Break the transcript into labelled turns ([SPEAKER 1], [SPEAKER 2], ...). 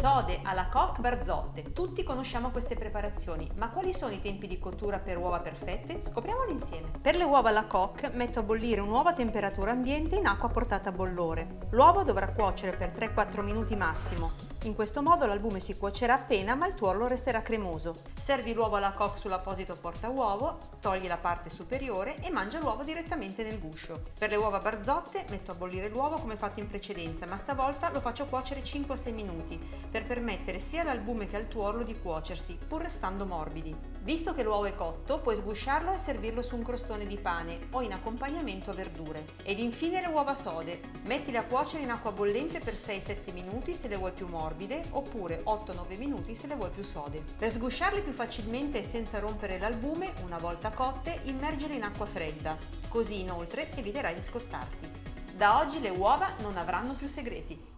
[SPEAKER 1] Sode alla coque Barzotte. Tutti conosciamo queste preparazioni, ma quali sono i tempi di cottura per uova perfette? Scopriamolo insieme. Per le uova alla coque metto a bollire un'uovo a temperatura ambiente in acqua portata a bollore. L'uovo dovrà cuocere per 3-4 minuti massimo. In questo modo l'albume si cuocerà appena, ma il tuorlo resterà cremoso. Servi l'uovo alla coque sull'apposito portauovo, togli la parte superiore e mangia l'uovo direttamente nel guscio. Per le uova Barzotte metto a bollire l'uovo come fatto in precedenza, ma stavolta lo faccio cuocere 5-6 minuti per permettere sia all'albume che al tuorlo di cuocersi, pur restando morbidi. Visto che l'uovo è cotto, puoi sgusciarlo e servirlo su un crostone di pane o in accompagnamento a verdure. Ed infine le uova sode. Mettile a cuocere in acqua bollente per 6-7 minuti se le vuoi più morbide, oppure 8-9 minuti se le vuoi più sode. Per sgusciarle più facilmente e senza rompere l'albume, una volta cotte, immergile in acqua fredda. Così inoltre eviterai di scottarti. Da oggi le uova non avranno più segreti.